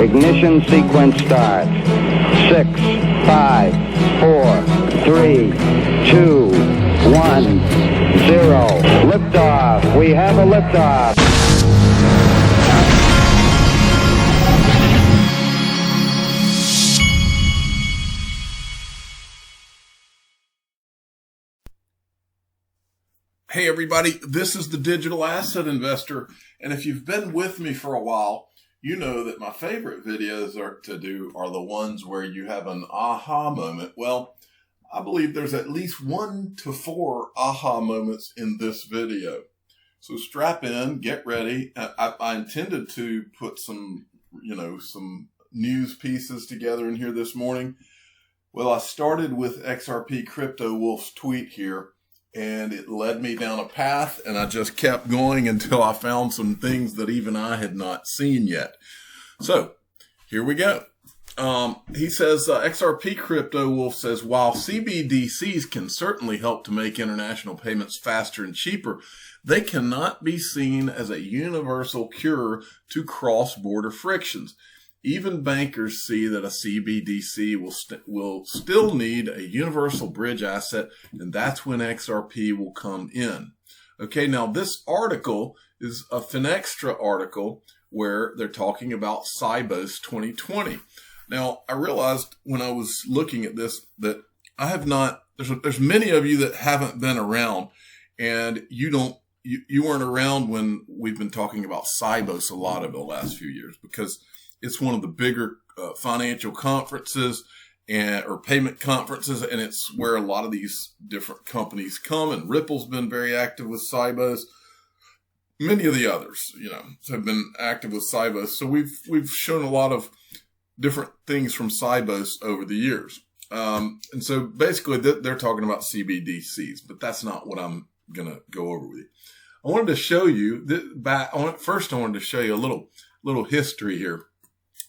Ignition sequence starts. 6, 5, 4, 3, 2, 1, 0. Liftoff. We have a liftoff. Hey everybody, this is the Digital Asset Investor, and if you've been with me for a while, you know that my favorite videos are the ones where you have an aha moment. Well, I believe there's at least 1 to 4 aha moments in this video. So strap in, get ready. I intended to put some news pieces together in here this morning. Well, I started with XRP Crypto Wolf's tweet here, and it led me down a path, and I just kept going until I found some things that even I had not seen yet. So here we go. He says, XRP Crypto Wolf says, while CBDCs can certainly help to make international payments faster and cheaper, they cannot be seen as a universal cure to cross-border frictions. Even bankers see that a CBDC will still need a universal bridge asset, and that's when XRP will come in. Okay, now this article is a Finextra article where they're talking about Sibos 2020. Now, I realized when I was looking at this that I have not, there's many of you that haven't been around, and you weren't around when we've been talking about Sibos a lot over the last few years, because it's one of the bigger financial conferences or payment conferences, and it's where a lot of these different companies come. And Ripple's been very active with Sibos. Many of the others, have been active with Sibos. So we've shown a lot of different things from Sibos over the years. And so basically they're talking about CBDCs, but that's not what I'm gonna go over with you. I wanted to show you first I wanted to show you a little history here.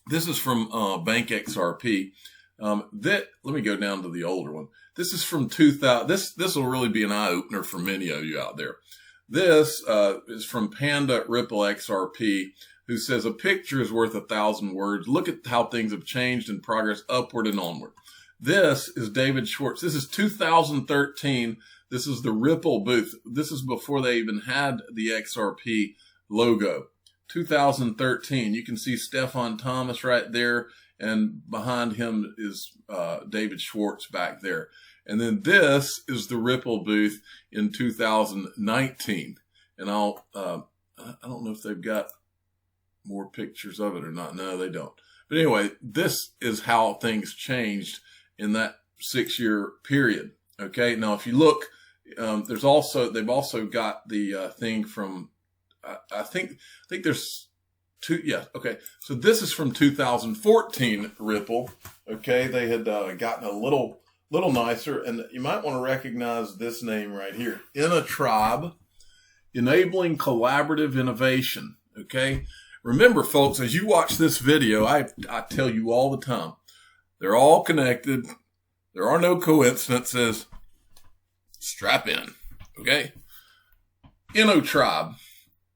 This is from Bank XRP. Let me go down to the older one. This is from 2000. This will really be an eye opener for many of you out there. This is from Panda Ripple XRP, who says a picture is worth 1,000 words. Look at how things have changed and progress upward and onward. This is David Schwartz. This is 2013. This is the Ripple booth. This is before they even had the XRP logo. 2013. You can see Stefan Thomas right there, and behind him is David Schwartz back there. And then this is the Ripple booth in 2019. And I don't know if they've got more pictures of it or not. No, they don't. But anyway, this is how things changed in that 6-year period. Okay. Now, if you look, they've also got the thing from, I think there's two. Yeah. Okay. So this is from 2014 Ripple. Okay. They had gotten a little nicer, and you might want to recognize this name right here. Innotribe, enabling collaborative innovation. Okay. Remember, folks, as you watch this video, I tell you all the time, they're all connected. There are no coincidences. Strap in. Okay. Innotribe,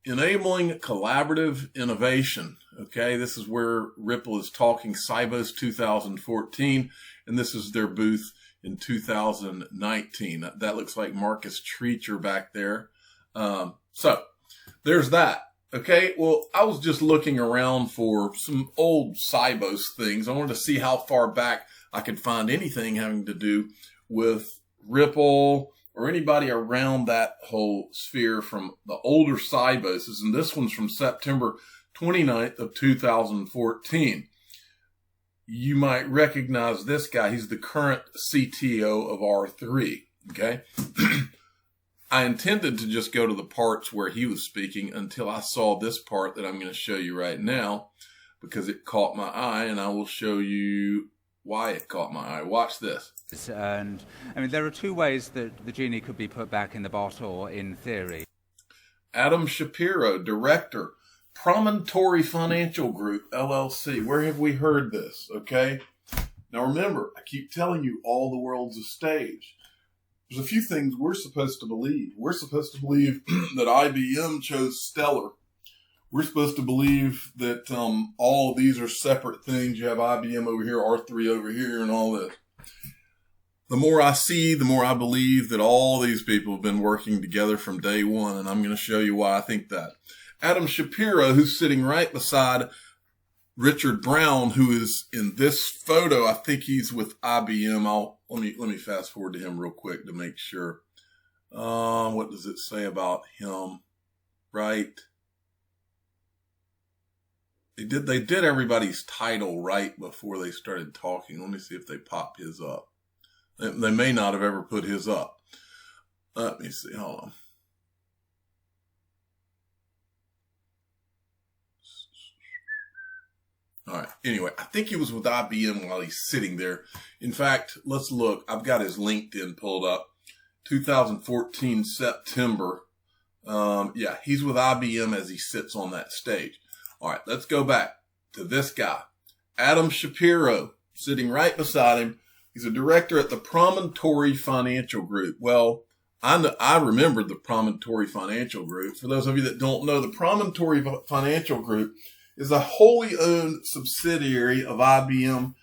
enabling collaborative innovation. Okay, this is where Ripple is talking Sibos 2014, and this is their booth in 2019. That looks like Marcus Treacher back there. So there's that. Okay, well, I was just looking around for some old Sibos things. I wanted to see how far back I could find anything having to do with Ripple or anybody around that whole sphere from the older Siboses. And this one's from September 29th of 2014. You might recognize this guy. He's the current CTO of R3. Okay. I intended to just go to the parts where he was speaking until I saw this part that I'm going to show you right now, because it caught my eye, and I will show you why it caught my eye. Watch this. And I mean, there are two ways that the genie could be put back in the bottle in theory. Adam Shapiro, director, Promontory Financial Group, LLC. Where have we heard this? Okay. Now remember, I keep telling you all the world's a stage. There's a few things we're supposed to believe. We're supposed to believe that IBM chose Stellar. we're supposed to believe that all of these are separate things. You have IBM over here, R3 over here, and all this. The more I see, the more I believe that all these people have been working together from day one, and I'm going to show you why I think that. Adam Shapiro, who's sitting right beside Richard Brown, who is in this photo, I think he's with IBM. Let me fast forward to him real quick to make sure. What does it say about him? Right. They did everybody's title right before they started talking. Let me see if they pop his up. They may not have ever put his up. Let me see. Hold on. All right. Anyway, I think he was with IBM while he's sitting there. In fact, let's look. I've got his LinkedIn pulled up. 2014 September. Yeah, he's with IBM as he sits on that stage. All right, let's go back to this guy. Adam Shapiro, sitting right beside him. He's a director at the Promontory Financial Group. Well, I remember the Promontory Financial Group. For those of you that don't know, the Promontory Financial Group is a wholly owned subsidiary of IBM.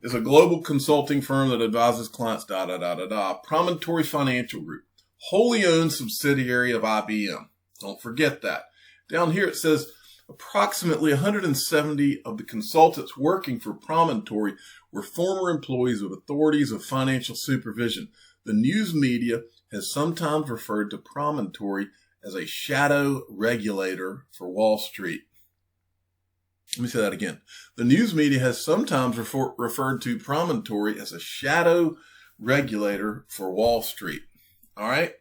It's a global consulting firm that advises clients, Promontory Financial Group, wholly owned subsidiary of IBM. Don't forget that. Down here it says approximately 170 of the consultants working for Promontory were former employees of authorities of financial supervision. The news media has sometimes referred to Promontory as a shadow regulator for Wall Street. Let me say that again. The news media has sometimes referred to Promontory as a shadow regulator for Wall Street. All right.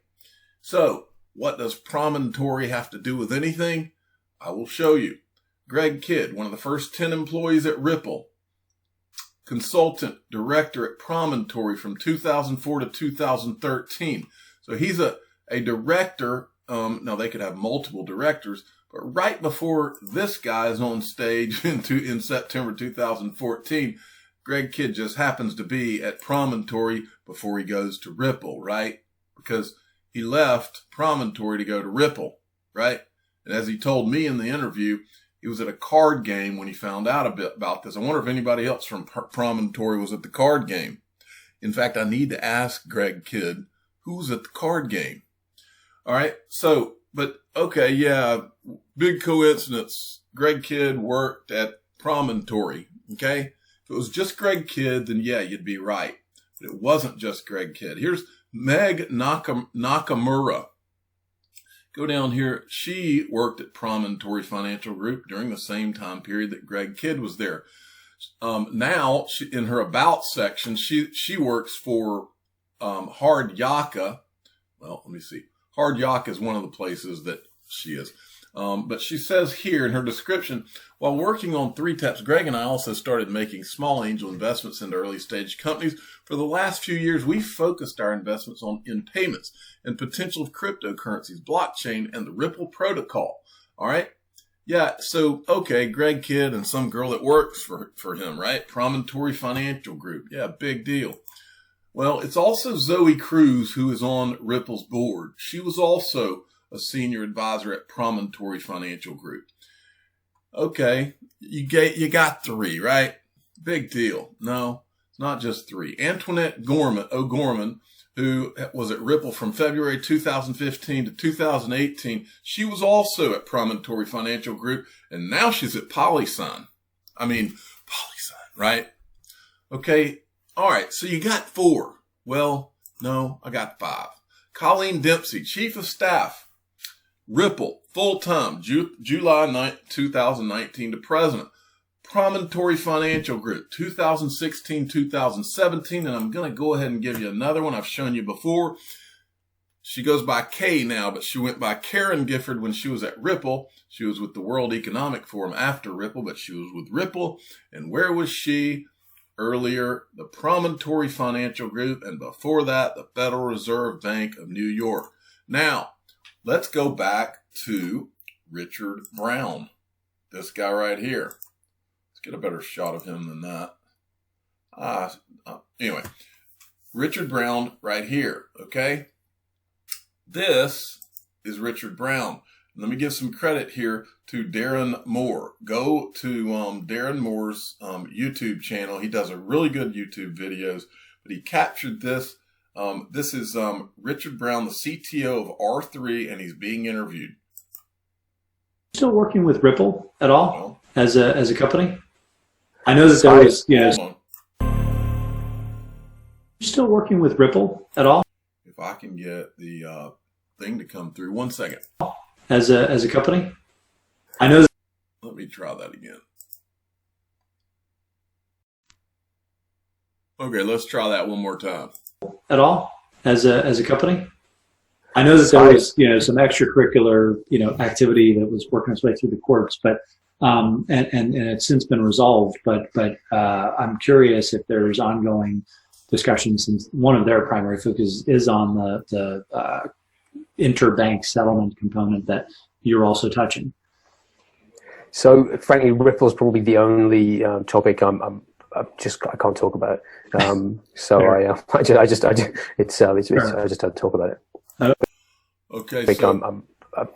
So what does Promontory have to do with anything? I will show you. Greg Kidd, one of the first 10 employees at Ripple, consultant director at Promontory from 2004 to 2013. So he's a director. Now they could have multiple directors, but right before this guy is on stage in September 2014, Greg Kidd just happens to be at Promontory before he goes to Ripple, right? Because he left Promontory to go to Ripple, right? And as he told me in the interview, he was at a card game when he found out a bit about this. I wonder if anybody else from Promontory was at the card game. In fact, I need to ask Greg Kidd who was at the card game. All right. So, but okay. Yeah. Big coincidence. Greg Kidd worked at Promontory. Okay. If it was just Greg Kidd, then yeah, you'd be right. But it wasn't just Greg Kidd. Here's Meg Nakamura. Go down here. She worked at Promontory Financial Group during the same time period that Greg Kidd was there. Now, in her about section, she works for Hard Yaka. Well, let me see. Hard Yaka is one of the places that she is. But she says here in her description, while working on 3 Taps, Greg and I also started making small angel investments into early stage companies. For the last few years, we've focused our investments in payments and potential of cryptocurrencies, blockchain, and the Ripple protocol. All right. Yeah. So, okay. Greg Kidd and some girl that works for him, right? Promontory Financial Group. Yeah. Big deal. Well, it's also Zoe Cruz, who is on Ripple's board. She was also a senior advisor at Promontory Financial Group. Okay, you got 3, right? Big deal. No, it's not just 3. Antoinette O'Gorman, who was at Ripple from February 2015 to 2018, she was also at Promontory Financial Group, and now she's at PolySign. Right? Okay, all right, so you got 4. Well, no, I got 5. Colleen Dempsey, Chief of Staff, Ripple, full-time, July 9, 2019 to President. Promontory Financial Group, 2016-2017, and I'm going to go ahead and give you another one I've shown you before. She goes by Kay now, but she went by Karen Gifford when she was at Ripple. She was with the World Economic Forum after Ripple, but she was with Ripple. And where was she? Earlier, the Promontory Financial Group, and before that, the Federal Reserve Bank of New York. Now, let's go back to Richard Brown, this guy right here. Let's get a better shot of him than that. Anyway, Richard Brown right here, okay? This is Richard Brown. Let me give some credit here to Darren Moore. Go to Darren Moore's YouTube channel. He does a really good YouTube videos, but he captured this. This is Richard Brown, the CTO of R3, and he's being interviewed. Still working with Ripple at all as a company? I know that there was, Hold on. You're still working with Ripple at all? If I can get the thing to come through. 1 second. As a company? I know. Let me try that again. Okay, let's try that one more time. At all as a company? I know that there was some extracurricular activity that was working its way through the courts, but and it's since been resolved. But I'm curious if there's ongoing discussions, since one of their primary focus is on the interbank settlement component that you're also touching. So frankly, Ripple's probably the only topic I can't talk about. So I just had to talk about it. Okay, I so I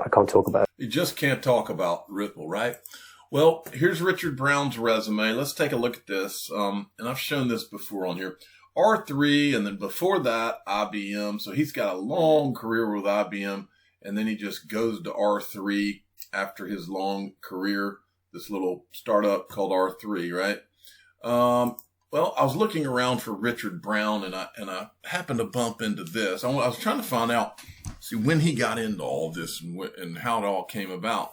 can't talk about it. you just can't talk about Ripple, right? Well, here's Richard Brown's resume. Let's take a look at this. And I've shown this before on here. R3, and then before that, IBM. So he's got a long career with IBM, and then he just goes to R3 after his long career, this little startup called R3, right? Well, I was looking around for Richard Brown, and I happened to bump into this. I was trying to find out, when he got into all this and how it all came about.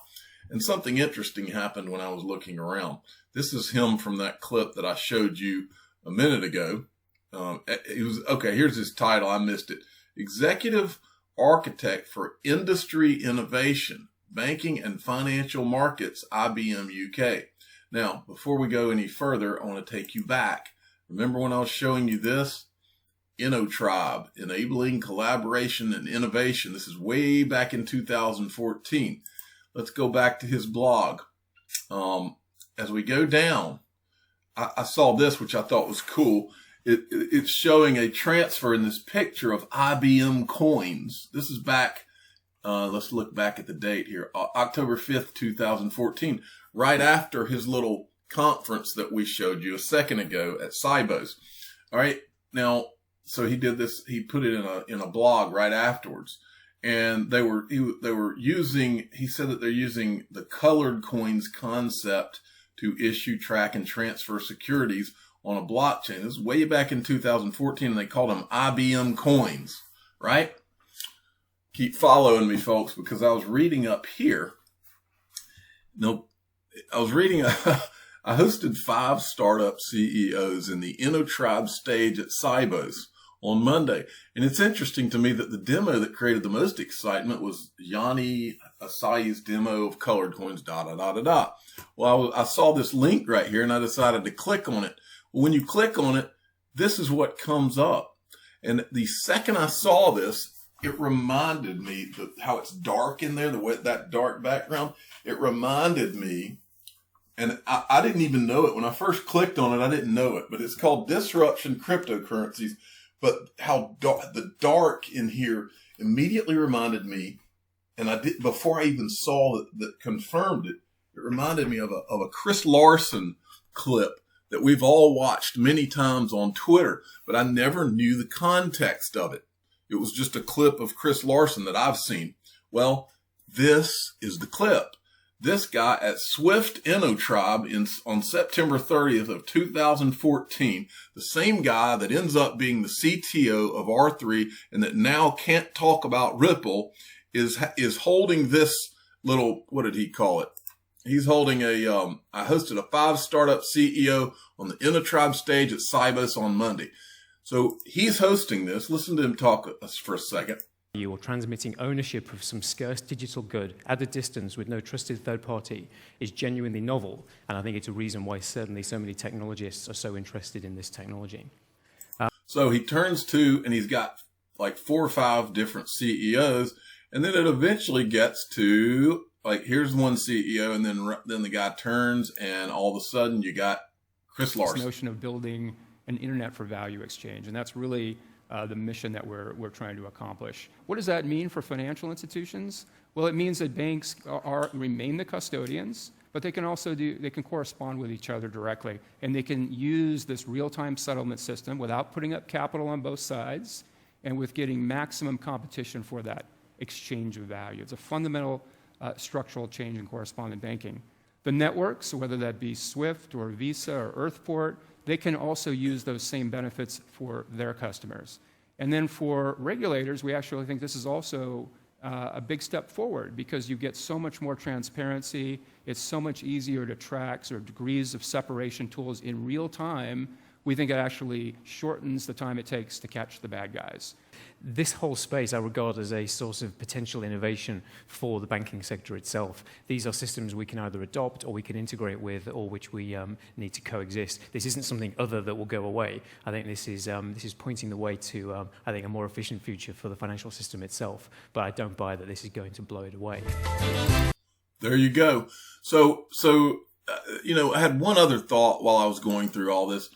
And something interesting happened when I was looking around. This is him from that clip that I showed you a minute ago. Here's his title. I missed it. Executive Architect for Industry Innovation, Banking and Financial Markets, IBM UK. Now, before we go any further, I want to take you back. Remember when I was showing you this? InnoTribe, Enabling Collaboration and Innovation. This is way back in 2014. Let's go back to his blog. As we go down, I saw this, which I thought was cool. It's showing a transfer in this picture of IBMcoins. This is back, let's look back at the date here, October 5th, 2014, right after his little conference that we showed you a second ago at Sibos. All right, now, so he did this, he put it in a blog right afterwards. And they were using, he said that they're using the colored coins concept to issue, track, and transfer securities on a blockchain. This is way back in 2014, and they called them IBMcoins, right? Keep following me, folks, because I was reading up here. I hosted 5 startup CEOs in the Innotribe stage at Sibos on Monday. And it's interesting to me that the demo that created the most excitement was Yanni Asai's demo of colored coins, Well, I saw this link right here, and I decided to click on it. Well, when you click on it, this is what comes up. And the second I saw this, it reminded me how it's dark in there, that dark background. It reminded me, and I didn't even know it. When I first clicked on it, I didn't know it, but it's called Disruption Cryptocurrencies. But how the dark in here immediately reminded me, and before I even saw that confirmed it, it reminded me of a Chris Larson clip that we've all watched many times on Twitter, but I never knew the context of it. It was just a clip of Chris Larson that I've seen. Well, this is the clip. This guy at Swift InnoTribe on September 30th of 2014, the same guy that ends up being the CTO of R3 and that now can't talk about Ripple, is holding this little, what did he call it? He's holding I hosted a 5 startup CEO on the InnoTribe stage at Sibos on Monday. So he's hosting this. Listen to him talk for a second. Or transmitting ownership of some scarce digital good at a distance with no trusted third party is genuinely novel. And I think it's a reason why certainly so many technologists are so interested in this technology. So he turns to, and he's got like 4 or 5 different CEOs. And then it eventually gets to, like, here's one CEO, and then the guy turns, and all of a sudden you got Chris Larson. This notion of building an internet for value exchange, and that's really the mission that we're trying to accomplish. What does that mean for financial institutions? Well, it means that banks remain the custodians, but they can also they can correspond with each other directly, and they can use this real-time settlement system without putting up capital on both sides, and with getting maximum competition for that exchange of value. It's a fundamental structural change in correspondent banking. The networks, whether that be SWIFT or Visa or Earthport, they can also use those same benefits for their customers. And then for regulators, we actually think this is also a big step forward, because you get so much more transparency. It's so much easier to track sort of degrees of separation tools in real time. We think it actually shortens the time it takes to catch the bad guys. This whole space I regard as a source of potential innovation for the banking sector itself. These are systems we can either adopt or we can integrate with, or which we need to coexist. This isn't something other that will go away. I think this is pointing the way to, I think, a more efficient future for the financial system itself. But I don't buy that this is going to blow it away. There you go. So I had one other thought while I was going through all this.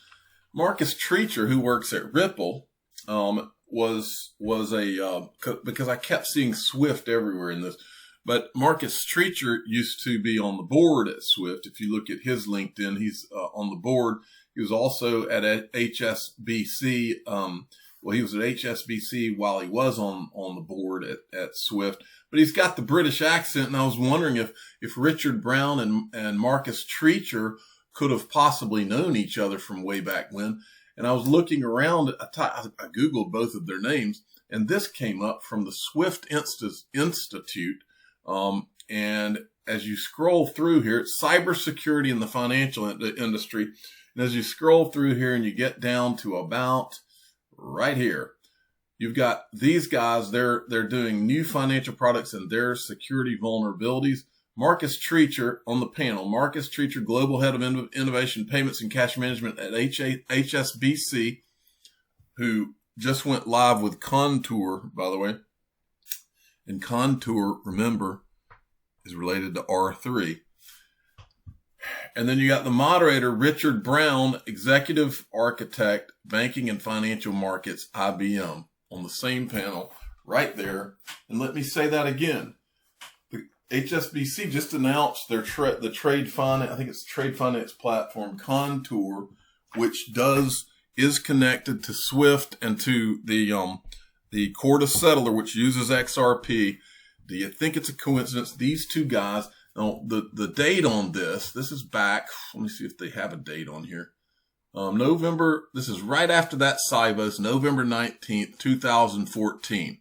Marcus Treacher, who works at Ripple, was because I kept seeing Swift everywhere in this, but Marcus Treacher used to be on the board at Swift. If you look at his LinkedIn, he's on the board. He was also at HSBC. He was at HSBC while he was on the board at Swift, but he's got the British accent, and I was wondering if Richard Brown and Marcus Treacher could have possibly known each other from way back when. And I was looking around, I Googled both of their names, and this came up from the Swift Institute. And as you scroll through here, it's cybersecurity in the financial industry. And as you scroll through here and you get down to about right here, you've got these guys, they're doing new financial products and their security vulnerabilities. Marcus Treacher on the panel. Marcus Treacher, Global Head of Innovation, Payments and Cash Management at HSBC, who just went live with Contour, by the way. And Contour, remember, is related to R3. And then you got the moderator, Richard Brown, Executive Architect, Banking and Financial Markets, IBM, on the same panel right there. And let me say that again. HSBC just announced their trade finance, I think it's trade finance platform, Contour, which is connected to Swift and to the Corda settler, which uses XRP. Do you think it's a coincidence? These two guys, now the date on this is back, let me see if they have a date on here. November, this is right after that Sibos, November 19th, 2014.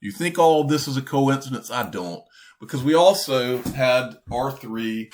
You think all of this is a coincidence? I don't. Because we also had R3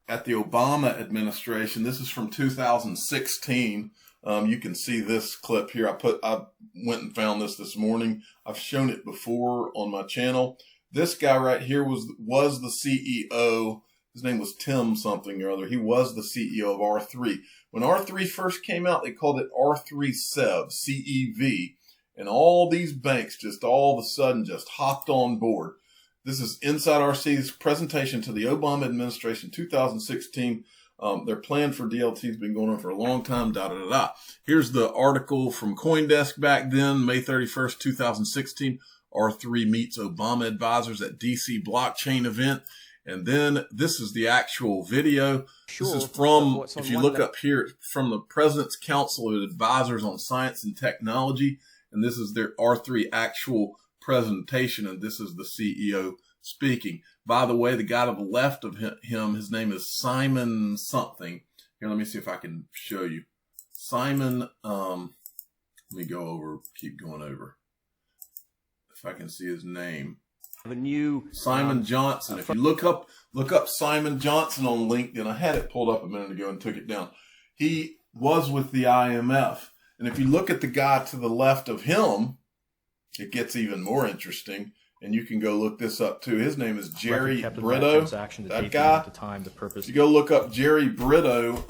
at the Obama administration. This is from 2016. You can see this clip here. I went and found this morning. I've shown it before on my channel. This guy right here was the CEO. His name was Tim something or other. He was the CEO of R3. When R3 first came out, they called it R3 CEV, C-E-V. And all these banks just all of a sudden just hopped on board. This is Inside RC's presentation to the Obama administration, 2016. Their plan for DLT has been going on for a long time, Here's the article from CoinDesk back then, May 31st, 2016. R3 meets Obama advisors at DC blockchain event. And then this is the actual video. This is from, if you look up here, from the President's Council of Advisors on Science and Technology. And this is their R3 actual presentation, and this is the CEO speaking. By the way, the guy to the left of him, his name is Simon something. Here, let me see if I can show you. Simon, let me keep going over. If I can see his name. The new Simon Johnson. If you look up Simon Johnson on LinkedIn, I had it pulled up a minute ago and took it down. He was with the IMF. And if you look at the guy to the left of him, it gets even more interesting, and you can go look this up too. His name is Jerry Brito. That guy. At the time, the purpose. If you go look up Jerry Brito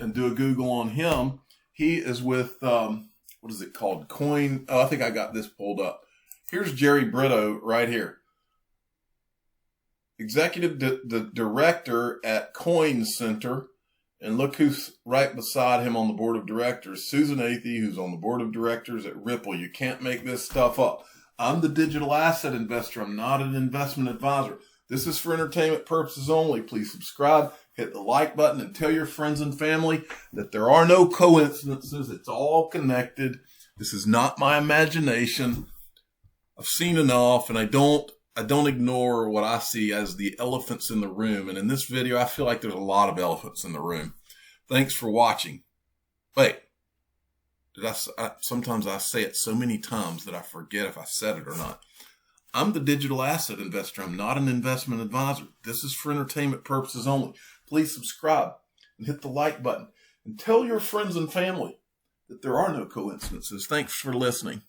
and do a Google on him, he is with what is it called? Coin. Oh, I think I got this pulled up. Here's Jerry Brito right here, Executive Director at Coin Center. And look who's right beside him on the board of directors. Susan Athey, who's on the board of directors at Ripple. You can't make this stuff up. I'm the digital asset investor. I'm not an investment advisor. This is for entertainment purposes only. Please subscribe, hit the like button, and tell your friends and family that there are no coincidences. It's all connected. This is not my imagination. I've seen enough, and I don't ignore what I see as the elephants in the room. And in this video, I feel like there's a lot of elephants in the room. Thanks for watching. Wait, sometimes I say it so many times that I forget if I said it or not. I'm the digital asset investor. I'm not an investment advisor. This is for entertainment purposes only. Please subscribe and hit the like button and tell your friends and family that there are no coincidences. Thanks for listening.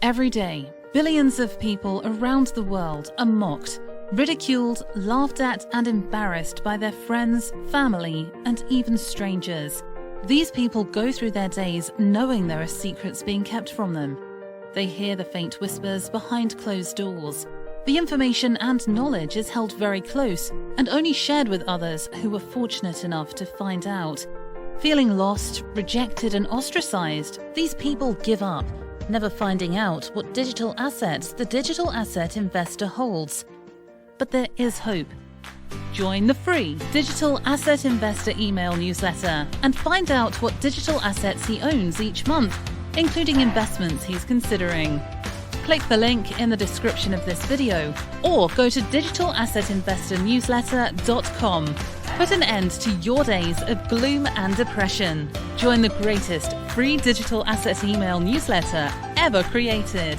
Every day, billions of people around the world are mocked, ridiculed, laughed at, and embarrassed by their friends, family, and even strangers. These people go through their days knowing there are secrets being kept from them. They hear the faint whispers behind closed doors. The information and knowledge is held very close and only shared with others who were fortunate enough to find out. Feeling lost, rejected, and ostracized, these people give up, never finding out what digital assets the digital asset investor holds. But there is hope. Join the free Digital Asset Investor email newsletter and find out what digital assets he owns each month, including investments he's considering. Click the link in the description of this video or go to digitalassetinvestornewsletter.com. Put an end to your days of gloom and depression. Join the greatest free digital asset email newsletter ever created.